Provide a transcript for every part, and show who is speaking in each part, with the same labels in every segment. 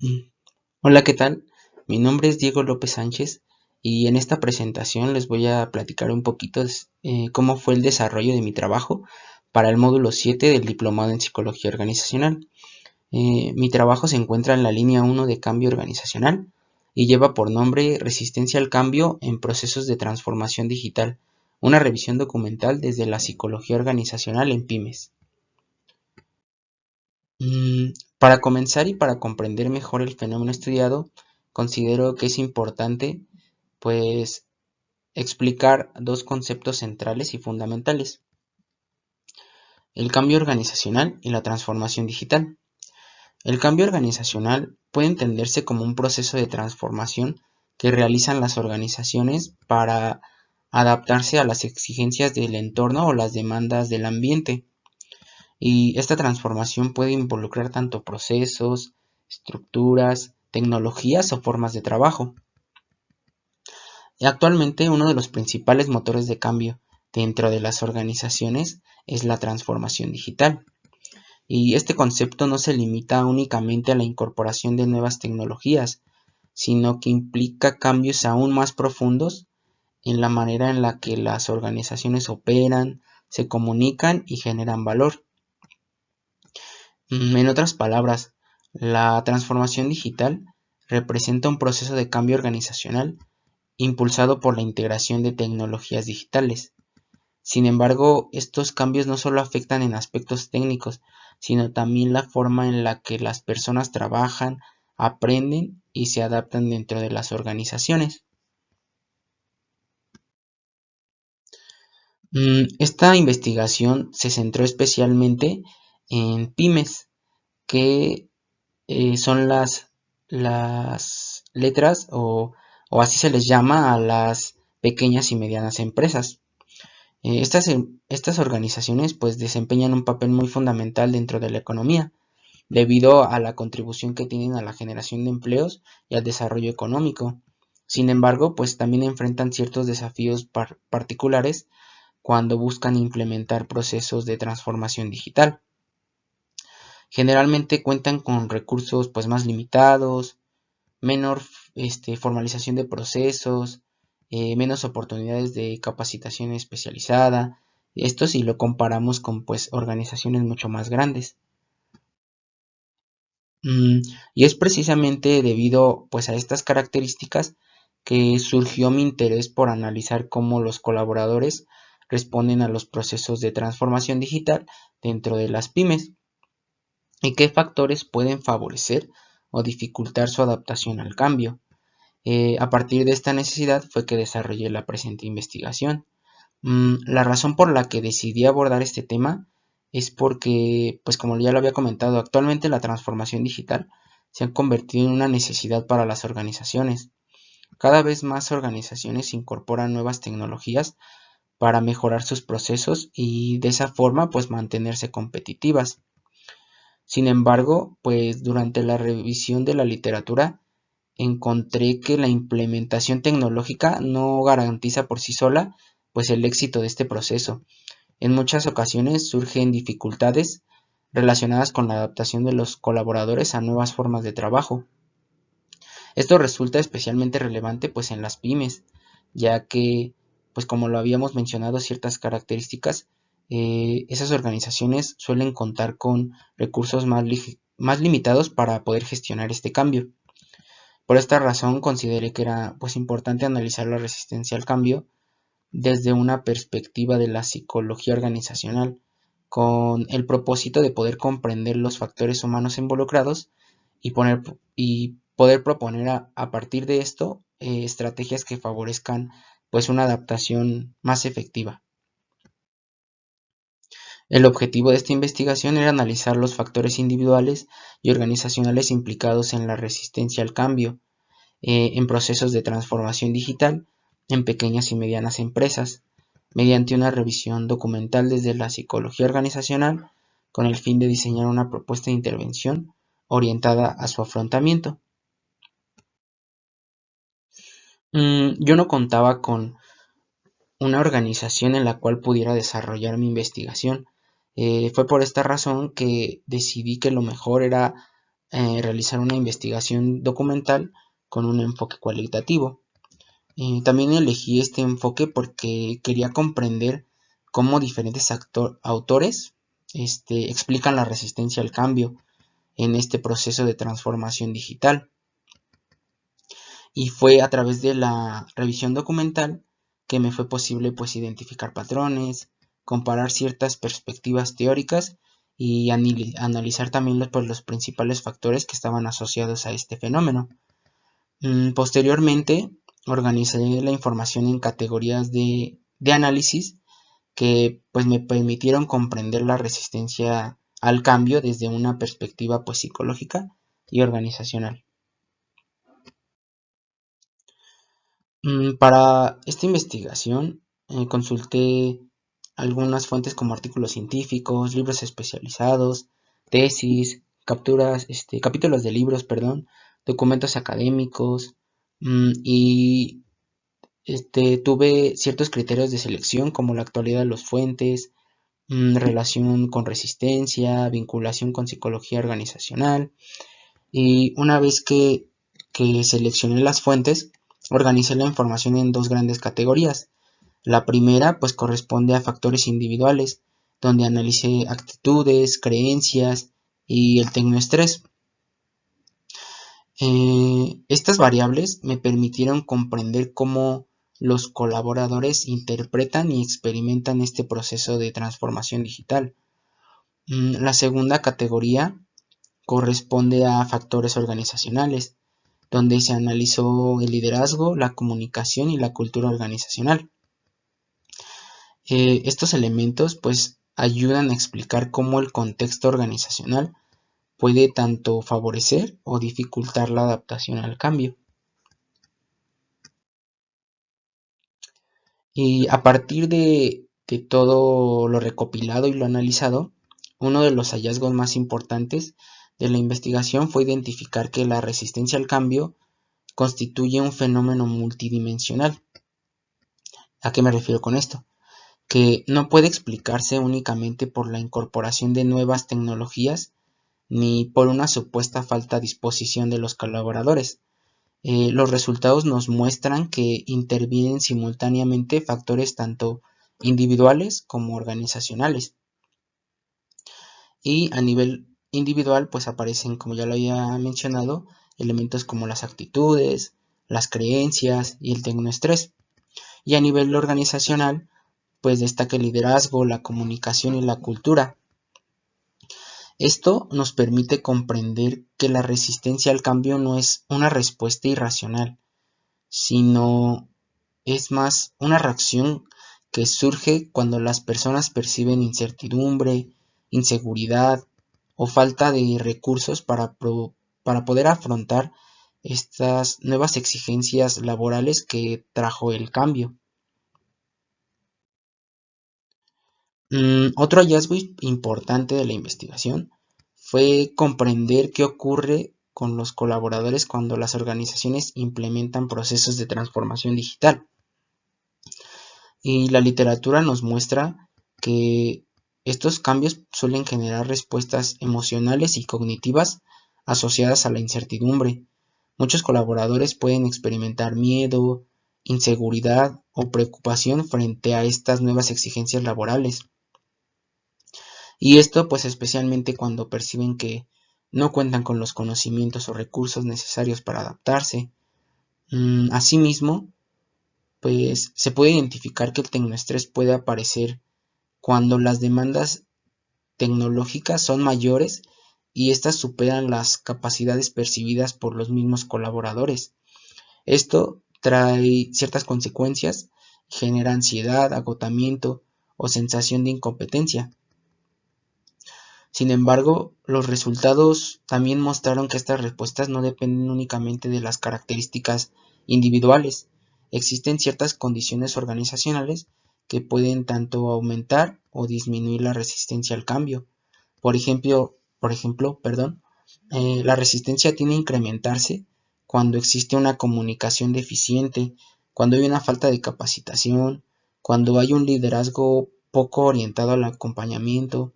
Speaker 1: Mm. Hola, ¿qué tal? Mi nombre es Diego López Sánchez y en esta presentación les voy a platicar un poquito cómo fue el desarrollo de mi trabajo para el módulo 7 del Diplomado en Psicología Organizacional. Mi trabajo se encuentra en la línea 1 de cambio organizacional y lleva por nombre Resistencia al cambio en procesos de transformación digital, una revisión documental desde la psicología organizacional en pymes. Para comenzar y para comprender mejor el fenómeno estudiado, considero que es importante, pues, explicar dos conceptos centrales y fundamentales: el cambio organizacional y la transformación digital. El cambio organizacional puede entenderse como un proceso de transformación que realizan las organizaciones para adaptarse a las exigencias del entorno o las demandas del ambiente. Y esta transformación puede involucrar tanto procesos, estructuras, tecnologías o formas de trabajo. Y actualmente uno de los principales motores de cambio dentro de las organizaciones es la transformación digital. Y este concepto no se limita únicamente a la incorporación de nuevas tecnologías, sino que implica cambios aún más profundos en la manera en la que las organizaciones operan, se comunican y generan valor. En otras palabras, la transformación digital representa un proceso de cambio organizacional impulsado por la integración de tecnologías digitales. Sin embargo, estos cambios no solo afectan en aspectos técnicos, sino también la forma en la que las personas trabajan, aprenden y se adaptan dentro de las organizaciones. Esta investigación se centró especialmente en pymes, que son las letras o así se les llama a las pequeñas y medianas empresas. Estas organizaciones pues desempeñan un papel muy fundamental dentro de la economía, debido a la contribución que tienen a la generación de empleos y al desarrollo económico. Sin embargo, pues también enfrentan ciertos desafíos particulares cuando buscan implementar procesos de transformación digital. Generalmente cuentan con recursos pues más limitados, menor formalización de procesos, menos oportunidades de capacitación especializada. Esto si lo comparamos con pues organizaciones mucho más grandes. Mm, y es precisamente debido pues a estas características que surgió mi interés por analizar cómo los colaboradores responden a los procesos de transformación digital dentro de las pymes y qué factores pueden favorecer o dificultar su adaptación al cambio. A partir de esta necesidad fue que desarrollé la presente investigación. La razón por la que decidí abordar este tema es porque, pues como ya lo había comentado, actualmente la transformación digital se ha convertido en una necesidad para las organizaciones. Cada vez más organizaciones incorporan nuevas tecnologías para mejorar sus procesos y de esa forma pues mantenerse competitivas. Sin embargo, pues durante la revisión de la literatura encontré que la implementación tecnológica no garantiza por sí sola pues el éxito de este proceso. En muchas ocasiones surgen dificultades relacionadas con la adaptación de los colaboradores a nuevas formas de trabajo. Esto resulta especialmente relevante pues en las pymes, ya que pues como lo habíamos mencionado ciertas características, esas organizaciones suelen contar con recursos más limitados para poder gestionar este cambio. Por esta razón consideré que era pues importante analizar la resistencia al cambio desde una perspectiva de la psicología organizacional, con el propósito de poder comprender los factores humanos involucrados y poder proponer a partir de esto estrategias que favorezcan pues una adaptación más efectiva. El objetivo de esta investigación era analizar los factores individuales y organizacionales implicados en la resistencia al cambio, en procesos de transformación digital en pequeñas y medianas empresas, mediante una revisión documental desde la psicología organizacional, con el fin de diseñar una propuesta de intervención orientada a su afrontamiento. Yo no contaba con una organización en la cual pudiera desarrollar mi investigación. Fue por esta razón que decidí que lo mejor era realizar una investigación documental con un enfoque cualitativo. También elegí este enfoque porque quería comprender cómo diferentes autores explican la resistencia al cambio en este proceso de transformación digital. Y fue a través de la revisión documental que me fue posible pues identificar patrones, comparar ciertas perspectivas teóricas y analizar también pues, los principales factores que estaban asociados a este fenómeno. Posteriormente, organicé la información en categorías de análisis que pues me permitieron comprender la resistencia al cambio desde una perspectiva pues psicológica y organizacional. Para esta investigación consulté algunas fuentes como artículos científicos, libros especializados, tesis, capítulos de libros, perdón, documentos académicos y tuve ciertos criterios de selección como la actualidad de las fuentes, relación con resistencia, vinculación con psicología organizacional. Y una vez que seleccioné las fuentes, organicé la información en dos grandes categorías. La primera pues corresponde a factores individuales, donde analicé actitudes, creencias y el tecnoestrés. Estas variables me permitieron comprender cómo los colaboradores interpretan y experimentan este proceso de transformación digital. La segunda categoría corresponde a factores organizacionales, donde se analizó el liderazgo, la comunicación y la cultura organizacional. Estos elementos pues ayudan a explicar cómo el contexto organizacional puede tanto favorecer o dificultar la adaptación al cambio. Y a partir de todo lo recopilado y lo analizado, uno de los hallazgos más importantes de la investigación fue identificar que la resistencia al cambio constituye un fenómeno multidimensional. ¿A qué me refiero con esto? Que no puede explicarse únicamente por la incorporación de nuevas tecnologías ni por una supuesta falta de disposición de los colaboradores. Los resultados nos muestran que intervienen simultáneamente factores tanto individuales como organizacionales. Y a nivel individual pues aparecen, como ya lo había mencionado, elementos como las actitudes, las creencias y el tecnoestrés. Y a nivel organizacional pues destaca el liderazgo, la comunicación y la cultura. Esto nos permite comprender que la resistencia al cambio no es una respuesta irracional, sino es más una reacción que surge cuando las personas perciben incertidumbre, inseguridad o falta de recursos para poder afrontar estas nuevas exigencias laborales que trajo el cambio. Otro hallazgo importante de la investigación fue comprender qué ocurre con los colaboradores cuando las organizaciones implementan procesos de transformación digital. Y la literatura nos muestra que estos cambios suelen generar respuestas emocionales y cognitivas asociadas a la incertidumbre. Muchos colaboradores pueden experimentar miedo, inseguridad o preocupación frente a estas nuevas exigencias laborales. Y esto pues especialmente cuando perciben que no cuentan con los conocimientos o recursos necesarios para adaptarse. Asimismo, pues se puede identificar que el tecnoestrés puede aparecer cuando las demandas tecnológicas son mayores y éstas superan las capacidades percibidas por los mismos colaboradores. Esto trae ciertas consecuencias, genera ansiedad, agotamiento o sensación de incompetencia. Sin embargo, los resultados también mostraron que estas respuestas no dependen únicamente de las características individuales. Existen ciertas condiciones organizacionales que pueden tanto aumentar o disminuir la resistencia al cambio. Por ejemplo, la resistencia tiene a incrementarse cuando existe una comunicación deficiente, cuando hay una falta de capacitación, cuando hay un liderazgo poco orientado al acompañamiento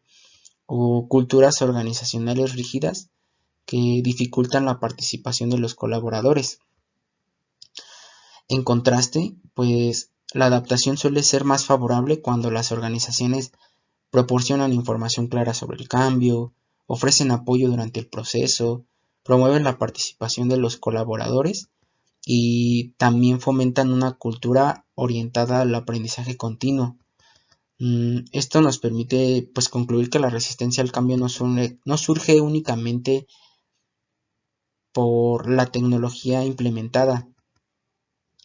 Speaker 1: o culturas organizacionales rígidas que dificultan la participación de los colaboradores. En contraste, pues la adaptación suele ser más favorable cuando las organizaciones proporcionan información clara sobre el cambio, ofrecen apoyo durante el proceso, promueven la participación de los colaboradores y también fomentan una cultura orientada al aprendizaje continuo. Esto nos permite pues concluir que la resistencia al cambio no surge únicamente por la tecnología implementada,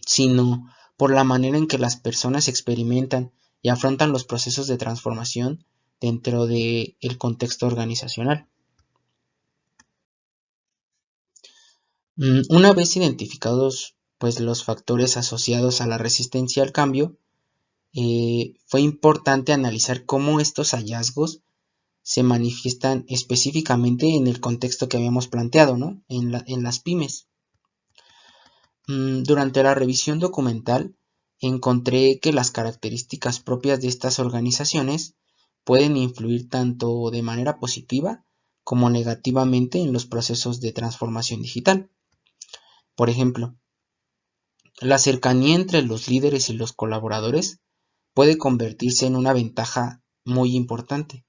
Speaker 1: sino por la manera en que las personas experimentan y afrontan los procesos de transformación dentro del contexto organizacional. Una vez identificados pues, los factores asociados a la resistencia al cambio, fue importante analizar cómo estos hallazgos se manifiestan específicamente en el contexto que habíamos planteado, ¿no? En las pymes. Durante la revisión documental encontré que las características propias de estas organizaciones pueden influir tanto de manera positiva como negativamente en los procesos de transformación digital. Por ejemplo, la cercanía entre los líderes y los colaboradores puede convertirse en una ventaja muy importante,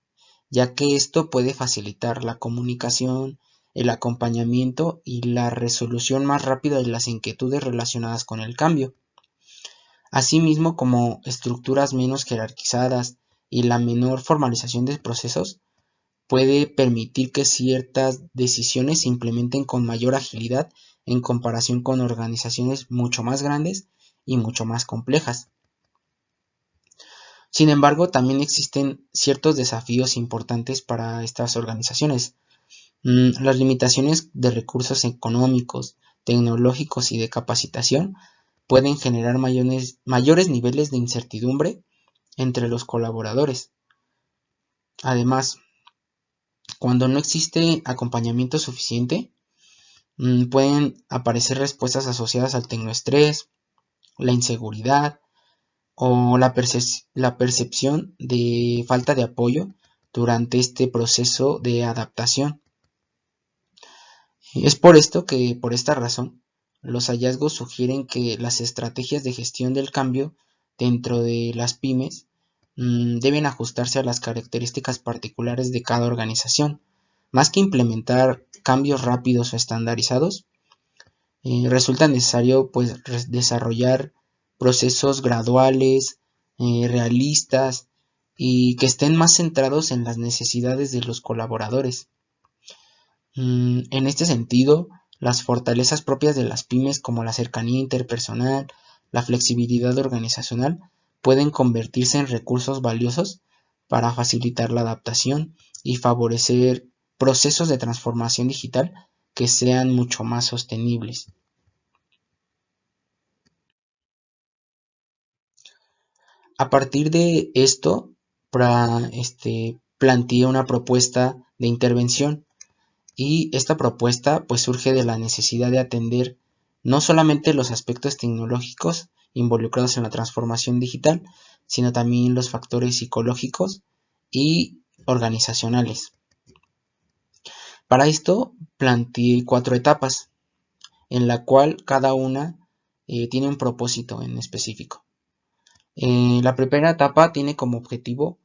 Speaker 1: ya que esto puede facilitar la comunicación, el acompañamiento y la resolución más rápida de las inquietudes relacionadas con el cambio. Asimismo, como estructuras menos jerarquizadas y la menor formalización de procesos puede permitir que ciertas decisiones se implementen con mayor agilidad en comparación con organizaciones mucho más grandes y mucho más complejas. Sin embargo, también existen ciertos desafíos importantes para estas organizaciones. Las limitaciones de recursos económicos, tecnológicos y de capacitación pueden generar mayores niveles de incertidumbre entre los colaboradores. Además, cuando no existe acompañamiento suficiente, pueden aparecer respuestas asociadas al tecnoestrés, la inseguridad o la percepción de falta de apoyo durante este proceso de adaptación. Es por esta razón, los hallazgos sugieren que las estrategias de gestión del cambio dentro de las pymes deben ajustarse a las características particulares de cada organización. Más que implementar cambios rápidos o estandarizados, resulta necesario pues, desarrollar procesos graduales, realistas y que estén más centrados en las necesidades de los colaboradores. En este sentido, las fortalezas propias de las pymes como la cercanía interpersonal, la flexibilidad organizacional, pueden convertirse en recursos valiosos para facilitar la adaptación y favorecer procesos de transformación digital que sean mucho más sostenibles. A partir de esto, planteé una propuesta de intervención y esta propuesta pues surge de la necesidad de atender no solamente los aspectos tecnológicos involucrados en la transformación digital, sino también los factores psicológicos y organizacionales. Para esto planteé 4 etapas, en la cual cada una tiene un propósito en específico. La primera etapa tiene como objetivo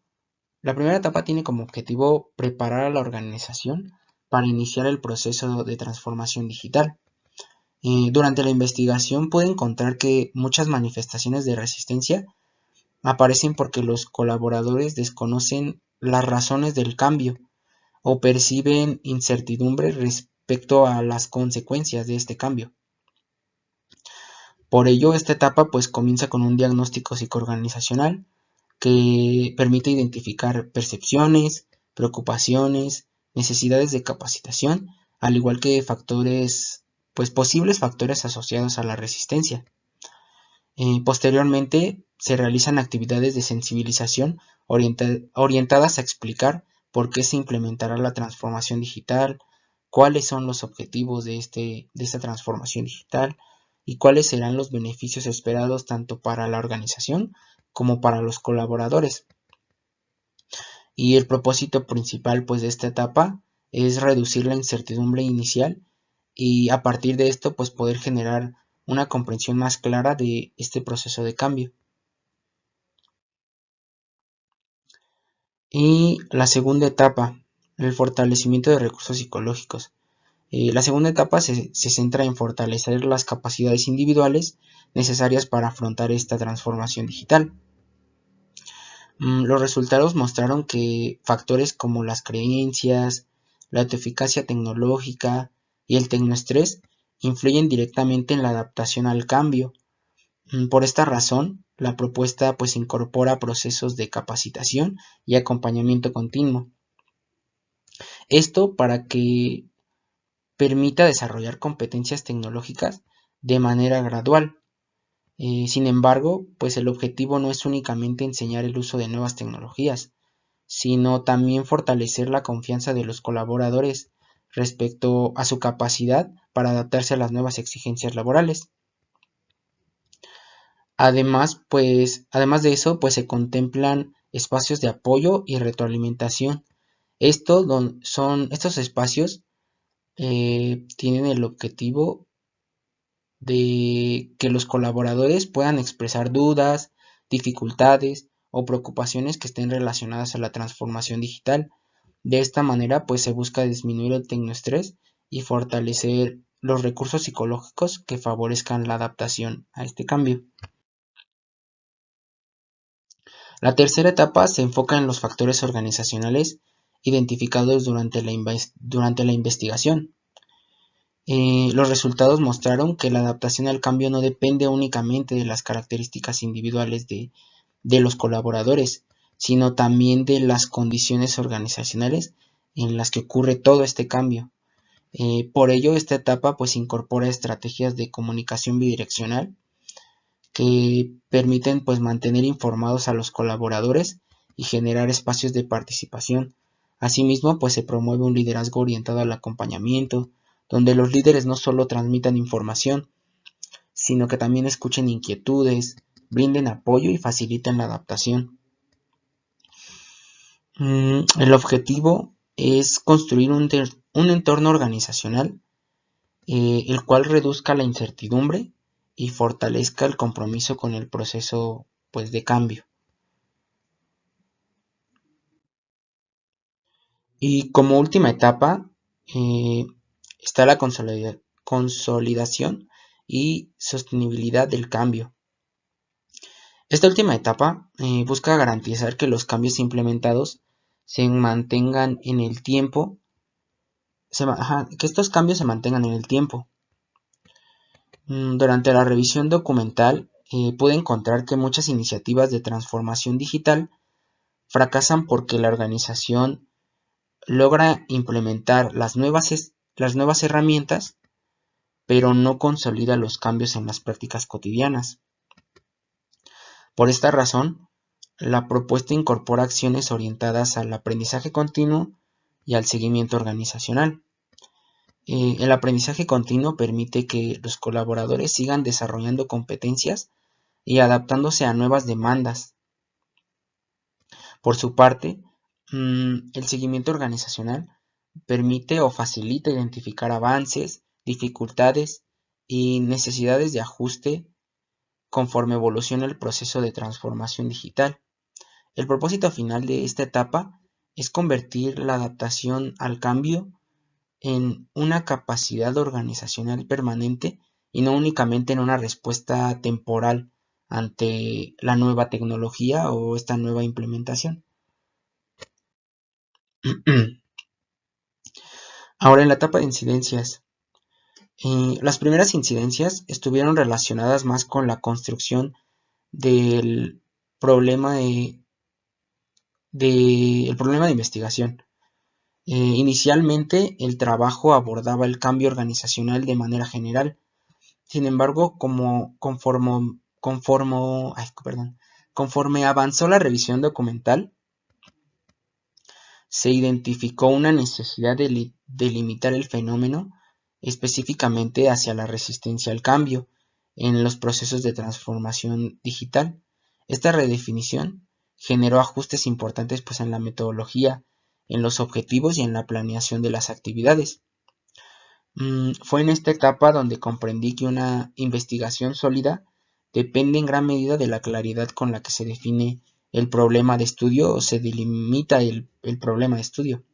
Speaker 1: preparar a la organización para iniciar el proceso de transformación digital. Durante la investigación pude encontrar que muchas manifestaciones de resistencia aparecen porque los colaboradores desconocen las razones del cambio o perciben incertidumbre respecto a las consecuencias de este cambio. Por ello, esta etapa pues comienza con un diagnóstico psicoorganizacional que permite identificar percepciones, preocupaciones, necesidades de capacitación, al igual que posibles factores asociados a la resistencia. Posteriormente, se realizan actividades de sensibilización orientadas a explicar por qué se implementará la transformación digital, cuáles son los objetivos de esta transformación digital y cuáles serán los beneficios esperados tanto para la organización como para los colaboradores. Y el propósito principal pues, de esta etapa es reducir la incertidumbre inicial y a partir de esto pues poder generar una comprensión más clara de este proceso de cambio. Y la segunda etapa, el fortalecimiento de recursos psicológicos. La segunda etapa se centra en fortalecer las capacidades individuales necesarias para afrontar esta transformación digital. Los resultados mostraron que factores como las creencias, la autoeficacia tecnológica y el tecnoestrés influyen directamente en la adaptación al cambio. Por esta razón, la propuesta pues incorpora procesos de capacitación y acompañamiento continuo. Esto para que permita desarrollar competencias tecnológicas de manera gradual. Sin embargo, pues el objetivo no es únicamente enseñar el uso de nuevas tecnologías, sino también fortalecer la confianza de los colaboradores respecto a su capacidad para adaptarse a las nuevas exigencias laborales. Además de eso, pues se contemplan espacios de apoyo y retroalimentación. Estos espacios tienen el objetivo de que los colaboradores puedan expresar dudas, dificultades o preocupaciones que estén relacionadas a la transformación digital. De esta manera, pues se busca disminuir el tecnoestrés y fortalecer los recursos psicológicos que favorezcan la adaptación a este cambio. La tercera etapa se enfoca en los factores organizacionales identificados durante la investigación. Los resultados mostraron que la adaptación al cambio no depende únicamente de las características individuales de los colaboradores, sino también de las condiciones organizacionales en las que ocurre todo este cambio. Por ello, esta etapa pues incorpora estrategias de comunicación bidireccional que permiten pues mantener informados a los colaboradores y generar espacios de participación. Asimismo, pues se promueve un liderazgo orientado al acompañamiento, donde los líderes no solo transmitan información, sino que también escuchen inquietudes, brinden apoyo y faciliten la adaptación. El objetivo es construir un entorno organizacional el cual reduzca la incertidumbre y fortalezca el compromiso con el proceso pues, de cambio. Y como última etapa está la consolidación y sostenibilidad del cambio. Esta última etapa busca garantizar que los cambios implementados se mantengan en el tiempo, que estos cambios se mantengan en el tiempo. Durante la revisión documental pude encontrar que muchas iniciativas de transformación digital fracasan porque la organización logra implementar las nuevas herramientas, pero no consolida los cambios en las prácticas cotidianas. Por esta razón, la propuesta incorpora acciones orientadas al aprendizaje continuo y al seguimiento organizacional. El aprendizaje continuo permite que los colaboradores sigan desarrollando competencias y adaptándose a nuevas demandas. Por su parte, el seguimiento organizacional permite o facilita identificar avances, dificultades y necesidades de ajuste conforme evoluciona el proceso de transformación digital. El propósito final de esta etapa es convertir la adaptación al cambio en una capacidad organizacional permanente y no únicamente en una respuesta temporal ante la nueva tecnología o esta nueva implementación. Ahora en la etapa de incidencias. Las primeras incidencias estuvieron relacionadas más con la construcción del problema el problema de investigación. Inicialmente el trabajo abordaba el cambio organizacional de manera general. Sin embargo, conforme avanzó la revisión documental, se identificó una necesidad de limitar el fenómeno específicamente hacia la resistencia al cambio en los procesos de transformación digital. Esta redefinición generó ajustes importantes pues, en la metodología en los objetivos y en la planeación de las actividades. Fue en esta etapa donde comprendí que una investigación sólida depende en gran medida de la claridad con la que se define el problema de estudio o se delimita el problema de estudio.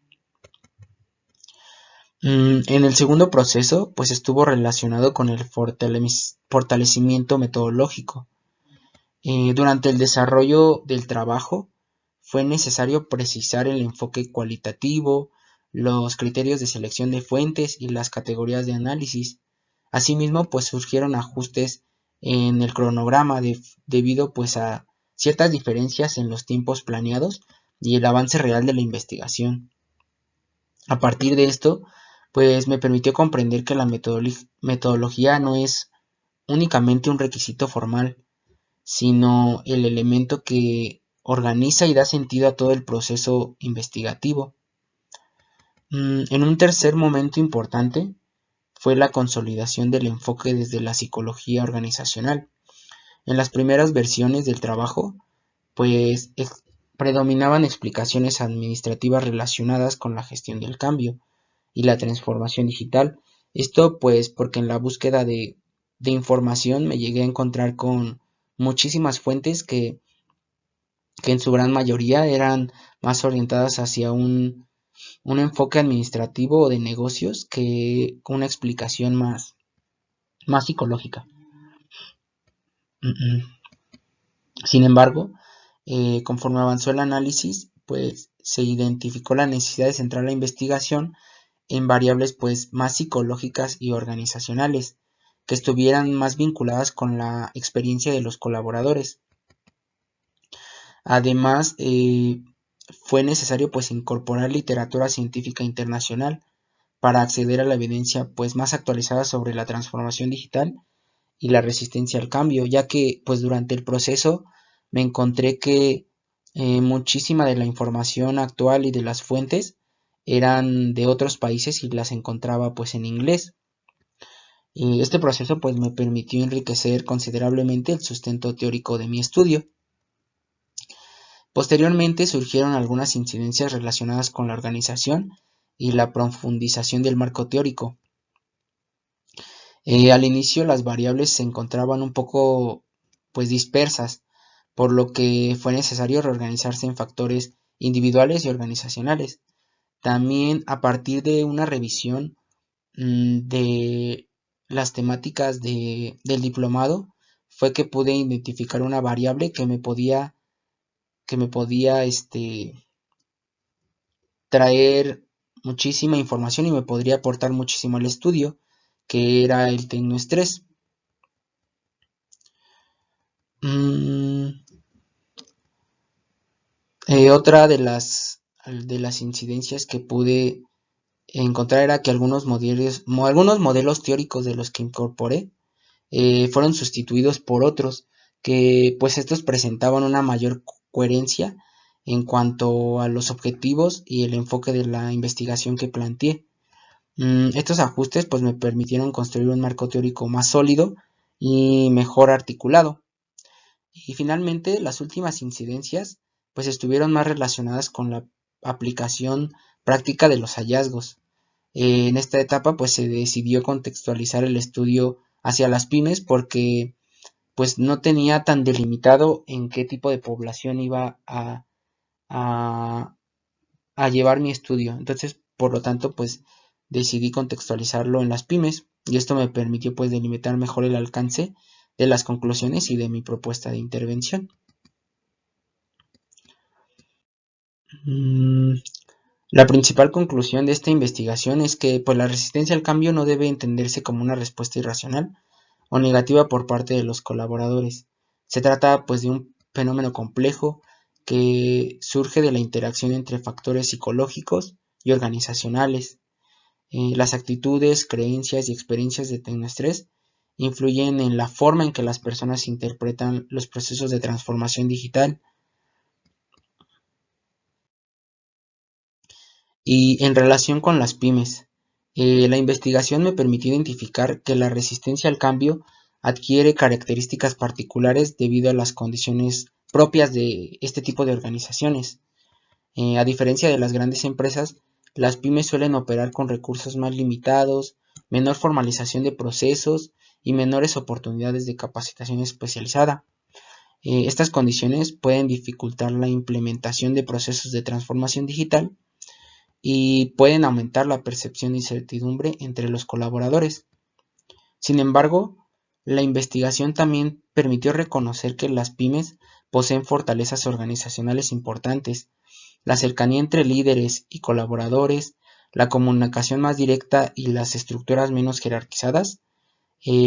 Speaker 1: En el segundo proceso, pues estuvo relacionado con el fortalecimiento metodológico. Durante el desarrollo del trabajo, fue necesario precisar el enfoque cualitativo, los criterios de selección de fuentes y las categorías de análisis. Asimismo, pues surgieron ajustes en el cronograma debido pues a ciertas diferencias en los tiempos planeados y el avance real de la investigación. A partir de esto, pues me permitió comprender que la metodología no es únicamente un requisito formal, sino el elemento que organiza y da sentido a todo el proceso investigativo. En un tercer momento importante fue la consolidación del enfoque desde la psicología organizacional. En las primeras versiones del trabajo, pues predominaban explicaciones administrativas relacionadas con la gestión del cambio y la transformación digital. Esto pues porque en la búsqueda de información me llegué a encontrar con muchísimas fuentes que en su gran mayoría eran más orientadas hacia un enfoque administrativo o de negocios que una explicación más psicológica. Sin embargo, conforme avanzó el análisis, pues se identificó la necesidad de centrar la investigación en variables pues más psicológicas y organizacionales, que estuvieran más vinculadas con la experiencia de los colaboradores. Además, fue necesario pues incorporar literatura científica internacional para acceder a la evidencia pues más actualizada sobre la transformación digital y la resistencia al cambio, ya que pues durante el proceso me encontré que muchísima de la información actual y de las fuentes eran de otros países y las encontraba pues en inglés. Este proceso pues me permitió enriquecer considerablemente el sustento teórico de mi estudio. Posteriormente surgieron algunas incidencias relacionadas con la organización y la profundización del marco teórico. Al inicio las variables se encontraban un poco pues dispersas, por lo que fue necesario reorganizarse en factores individuales y organizacionales. También a partir de una revisión de las temáticas del diplomado fue que pude identificar una variable que me podía traer muchísima información y me podría aportar muchísimo al estudio, que era el tecnoestrés. Otra de las incidencias que pude encontrar era que algunos modelos teóricos de los que incorporé fueron sustituidos por otros que pues estos presentaban una mayor coherencia en cuanto a los objetivos y el enfoque de la investigación que planteé. Estos ajustes pues me permitieron construir un marco teórico más sólido y mejor articulado. Y finalmente las últimas incidencias pues estuvieron más relacionadas con la aplicación práctica de los hallazgos. En esta etapa pues se decidió contextualizar el estudio hacia las pymes porque pues no tenía tan delimitado en qué tipo de población iba a llevar mi estudio. Entonces, por lo tanto, pues decidí contextualizarlo en las pymes y esto me permitió pues delimitar mejor el alcance de las conclusiones y de mi propuesta de intervención. La principal conclusión de esta investigación es que pues, la resistencia al cambio no debe entenderse como una respuesta irracional o negativa por parte de los colaboradores. Se trata pues de un fenómeno complejo que surge de la interacción entre factores psicológicos y organizacionales. Las actitudes, creencias y experiencias de tecnoestrés influyen en la forma en que las personas interpretan los procesos de transformación digital. Y en relación con las pymes, la investigación me permitió identificar que la resistencia al cambio adquiere características particulares debido a las condiciones propias de este tipo de organizaciones. A diferencia de las grandes empresas, las pymes suelen operar con recursos más limitados, menor formalización de procesos y menores oportunidades de capacitación especializada. Estas condiciones pueden dificultar la implementación de procesos de transformación digital y pueden aumentar la percepción de incertidumbre entre los colaboradores. Sin embargo, la investigación también permitió reconocer que las pymes poseen fortalezas organizacionales importantes. La cercanía entre líderes y colaboradores, la comunicación más directa y las estructuras menos jerarquizadas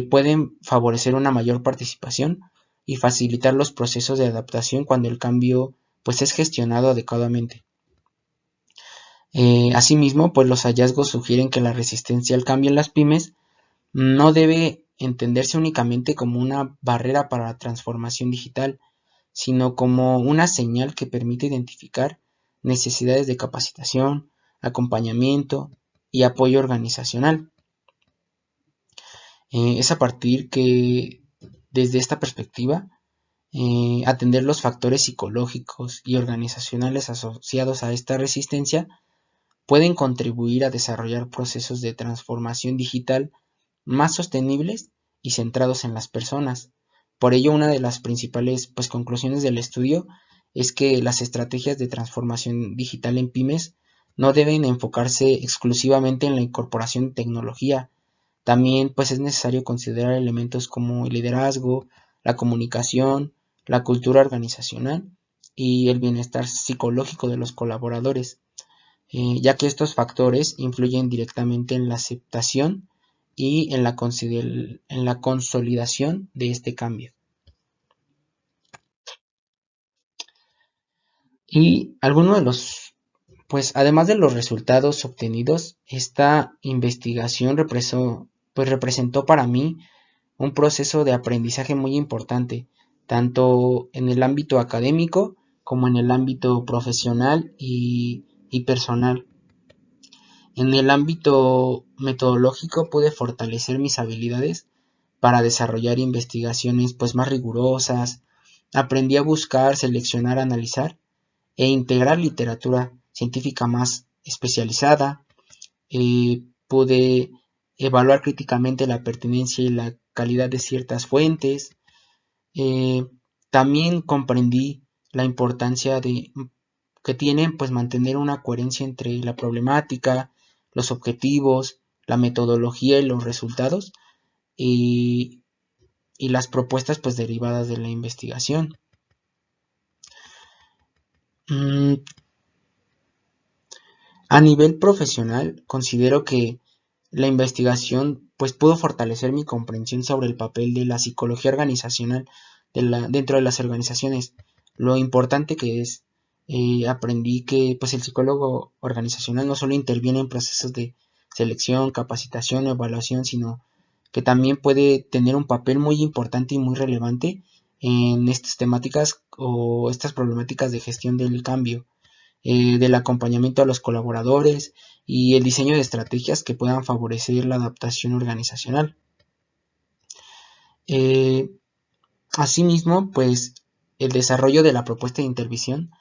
Speaker 1: pueden favorecer una mayor participación y facilitar los procesos de adaptación cuando el cambio pues es gestionado adecuadamente. Asimismo, pues los hallazgos sugieren que la resistencia al cambio en las pymes no debe entenderse únicamente como una barrera para la transformación digital, sino como una señal que permite identificar necesidades de capacitación, acompañamiento y apoyo organizacional. Es a partir que, desde esta perspectiva, atender los factores psicológicos y organizacionales asociados a esta resistencia pueden contribuir a desarrollar procesos de transformación digital más sostenibles y centrados en las personas. Por ello, una de las principales conclusiones del estudio es que las estrategias de transformación digital en pymes no deben enfocarse exclusivamente en la incorporación de tecnología. También es necesario considerar elementos como el liderazgo, la comunicación, la cultura organizacional y el bienestar psicológico de los colaboradores, ya que estos factores influyen directamente en la aceptación y en la consolidación de este cambio. Y algunos de los, además de los resultados obtenidos, esta investigación representó para mí un proceso de aprendizaje muy importante, tanto en el ámbito académico como en el ámbito profesional y personal. En el ámbito metodológico pude fortalecer mis habilidades para desarrollar investigaciones más rigurosas. Aprendí a buscar, seleccionar, analizar e integrar literatura científica más especializada. Pude evaluar críticamente la pertinencia y la calidad de ciertas fuentes. Eh, También comprendí la importancia que tiene mantener una coherencia entre la problemática, los objetivos, la metodología y los resultados y, y las propuestas derivadas de la investigación. A nivel profesional, considero que la investigación pudo fortalecer mi comprensión sobre el papel de la psicología organizacional dentro de las organizaciones. Lo importante que es, aprendí que el psicólogo organizacional no solo interviene en procesos de selección, capacitación o evaluación, sino que también puede tener un papel muy importante y muy relevante en estas temáticas o estas problemáticas de gestión del cambio, del acompañamiento a los colaboradores y el diseño de estrategias que puedan favorecer la adaptación organizacional. Asimismo, el desarrollo de la propuesta de intervención,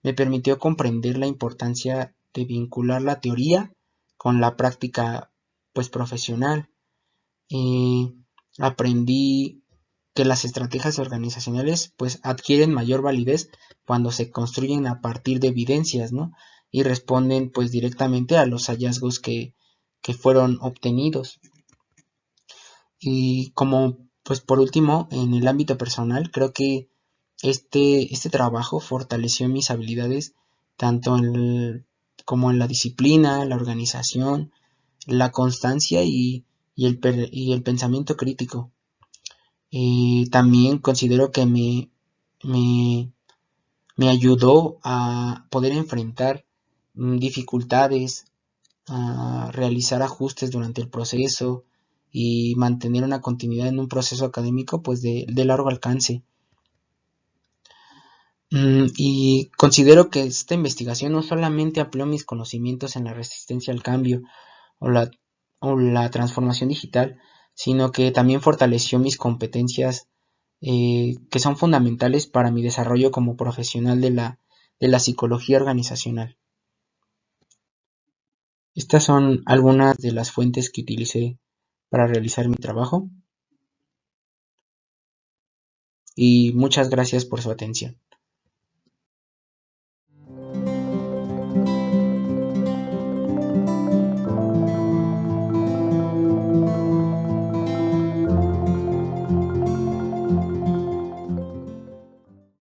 Speaker 1: me permitió comprender la importancia de vincular la teoría con la práctica profesional. Aprendí que las estrategias organizacionales adquieren mayor validez cuando se construyen a partir de evidencias, ¿no? Y responden directamente a los hallazgos que fueron obtenidos. Y como por último, en el ámbito personal, creo que este trabajo fortaleció mis habilidades tanto como en la disciplina, la organización, la constancia y el pensamiento crítico. También considero que me ayudó a poder enfrentar dificultades, a realizar ajustes durante el proceso y mantener una continuidad en un proceso académico de largo alcance. Y considero que esta investigación no solamente amplió mis conocimientos en la resistencia al cambio o la transformación digital, sino que también fortaleció mis competencias que son fundamentales para mi desarrollo como profesional de de la psicología organizacional. Estas son algunas de las fuentes que utilicé para realizar mi trabajo y muchas gracias por su atención.